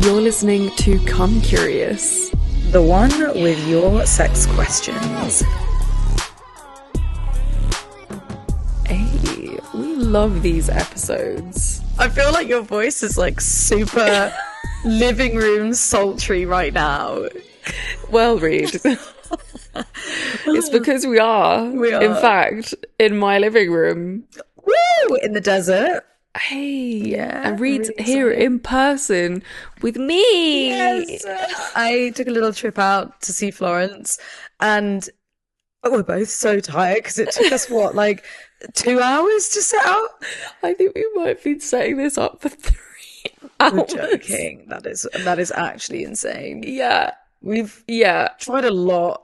You're listening to Come Curious, the one with your sex questions. Hey, we love these episodes. I feel like your voice is like super living room sultry right now. Well, Reed, it's because we are. In fact, in my living room. Woo! In the desert. Hey, yeah, and Reed's really here excited. in person with me. Yes, I took a little trip out to see Florence, and we're both so tired because it took us what, like 2 hours to set out? I think we might have been setting this up for 3 hours. You're joking. That is actually insane. Yeah, We've yeah. tried a lot.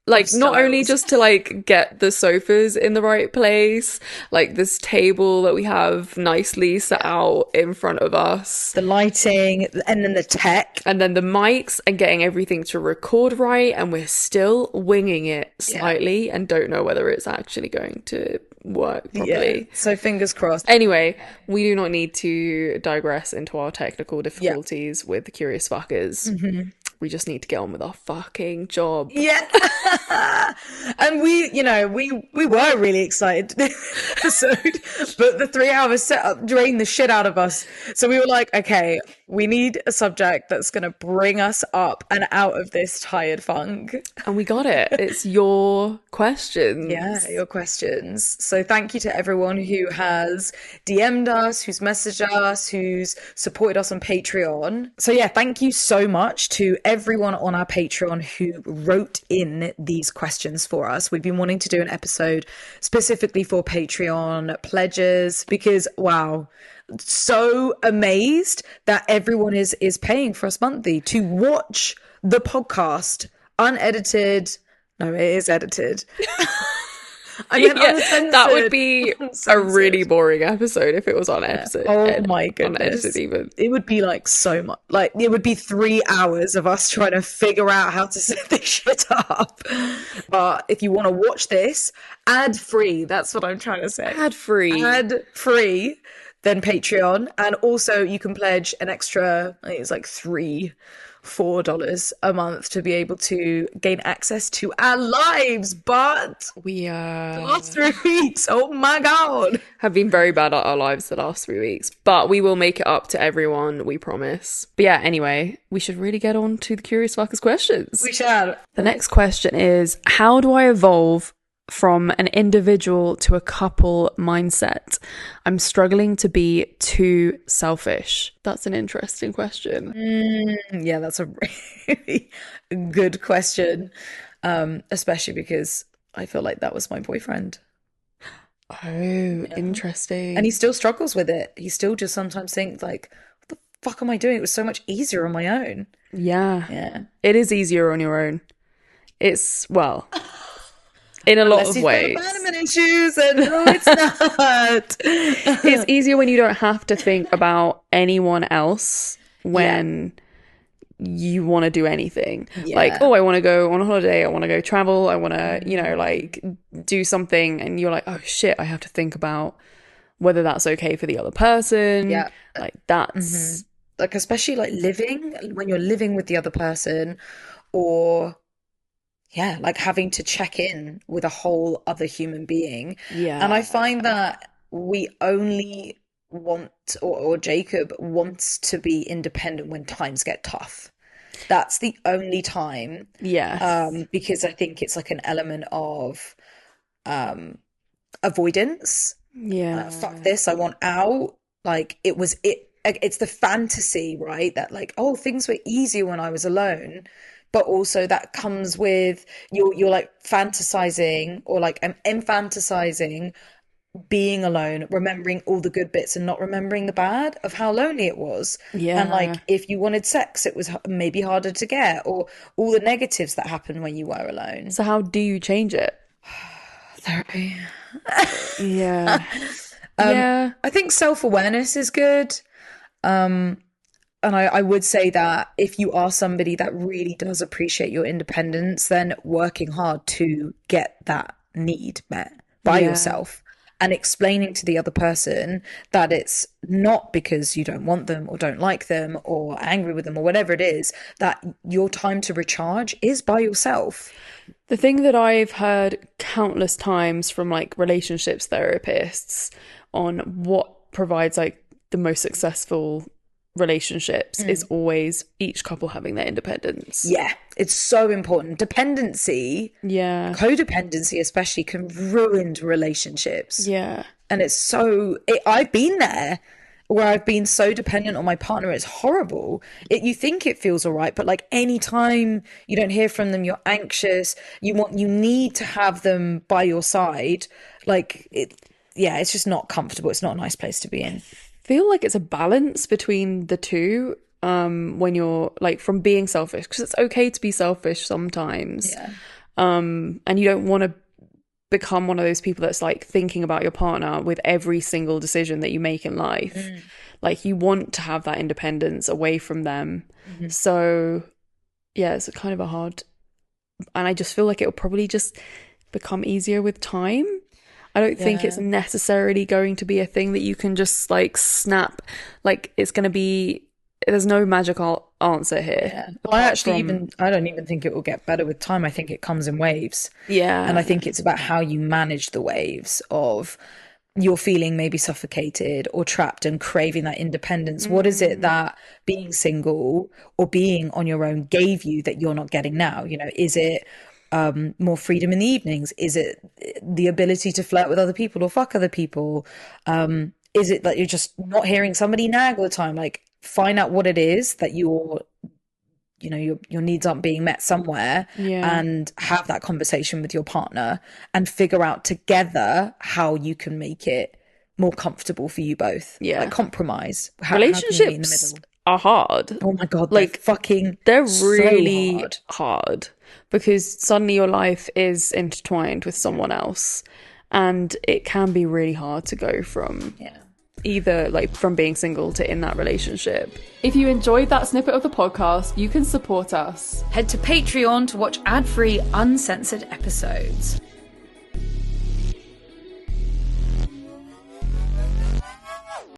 Like, not only just to, like, get the sofas in the right place, like, this table that we have nicely set out in front of us. The lighting, and then the tech. And then the mics, and getting everything to record right, and we're still winging it slightly, and don't know whether it's actually going to work properly. Yeah. So fingers crossed. Anyway, we do not need to digress into our technical difficulties with the Curious Fuckers. Mm-hmm. We just need to get on with our fucking job. Yeah. And we were really excited to do this episode, but the 3 hour setup drained the shit out of us. So we were like, okay, we need a subject that's going to bring us up and out of this tired funk. And we got it. It's your questions. Yeah, your questions. So thank you to everyone who has DM'd us, who's messaged us, who's supported us on Patreon. So yeah, thank you so much to everyone on our Patreon who wrote in these questions for us. We've been wanting to do an episode specifically for Patreon pledges because, wow, so amazed that everyone is paying for us monthly to watch the podcast unedited. No, it is edited. I mean, yeah, that would be a really boring episode if it was on episode. Oh my goodness. Unedited even. It would be like so much. Like, it would be 3 hours of us trying to figure out how to set this shit up. But if you want to watch this ad-free, that's what I'm trying to say. Ad-free, then Patreon. And also you can pledge an extra, I think it's like $4 a month to be able to gain access to our lives. But we the last 3 weeks, oh my god, have been very bad at our lives the last 3 weeks, but we will make it up to everyone, we promise. But yeah, anyway, we should really get on to the Curious Fuckers questions. We shall. The next question is, how do I evolve from an individual to a couple mindset? I'm struggling to be too selfish. That's an interesting question. Yeah, that's a really good question. Especially because I feel like that was my boyfriend. Oh, interesting. And he still struggles with it. He still just sometimes thinks like, what the fuck am I doing? It was so much easier on my own. Yeah. It is easier on your own. It's, well... in a lot of ways. Abandonment issues, and no, it's not. It's easier when you don't have to think about anyone else when you want to do anything. Yeah. Like, oh, I want to go on a holiday, I want to go travel, I want to, like, do something, and you're like, oh shit, I have to think about whether that's okay for the other person. Yeah. Like, that's... Like, especially, like, when you're living with the other person, or... yeah, like having to check in with a whole other human being. Yeah. And I find that we only want, or Jacob wants to be independent when times get tough. That's the only time. Yeah. Because I think it's like an element of avoidance. Yeah. Fuck this, I want out. Like, it's the fantasy, right? That like, oh, things were easier when I was alone. But also that comes with you're like fantasizing, or like I'm infantilizing being alone, remembering all the good bits and not remembering the bad of how lonely it was. Yeah. And like, if you wanted sex, it was maybe harder to get, or all the negatives that happened when you were alone. So how do you change it? Therapy. Yeah. I think self-awareness is good. And I would say that if you are somebody that really does appreciate your independence, then working hard to get that need met by yourself and explaining to the other person that it's not because you don't want them or don't like them or angry with them or whatever it is, that your time to recharge is by yourself. The thing that I've heard countless times from like relationships therapists on what provides like the most successful relationships is always each couple having their independence. Yeah, it's so important. Dependency, codependency especially, can ruin relationships. Yeah. And it's so, I've been there where I've been so dependent on my partner. It's horrible. You think it feels all right, but like anytime you don't hear from them, you're anxious. You need to have them by your side. Like it's just not comfortable. It's not a nice place to be in. Feel like it's a balance between the two when you're like from being selfish, because it's okay to be selfish sometimes, and you don't want to become one of those people that's like thinking about your partner with every single decision that you make in life. Like you want to have that independence away from them. So yeah, it's kind of a hard, and I just feel like it'll probably just become easier with time. I don't think it's necessarily going to be a thing that you can just like snap. Like it's going to be, there's no magical answer here. Yeah. I don't even think it will get better with time. I think it comes in waves. Yeah. And I think it's about how you manage the waves of you're feeling maybe suffocated or trapped and craving that independence. What is it that being single or being on your own gave you that you're not getting now? You know, is it more freedom in the evenings? Is it the ability to flirt with other people or fuck other people? Is it that you're just not hearing somebody nag all the time? Like, find out what it is that your needs aren't being met somewhere, and have that conversation with your partner and figure out together how you can make it more comfortable for you both. Like compromise. Relationships how can you be in the middle? Are hard. Oh my God, like they're really so hard because suddenly your life is intertwined with someone else, and it can be really hard to go from either like from being single to in that relationship. If you enjoyed that snippet of the podcast, you can support us. Head to Patreon to watch ad-free, uncensored episodes.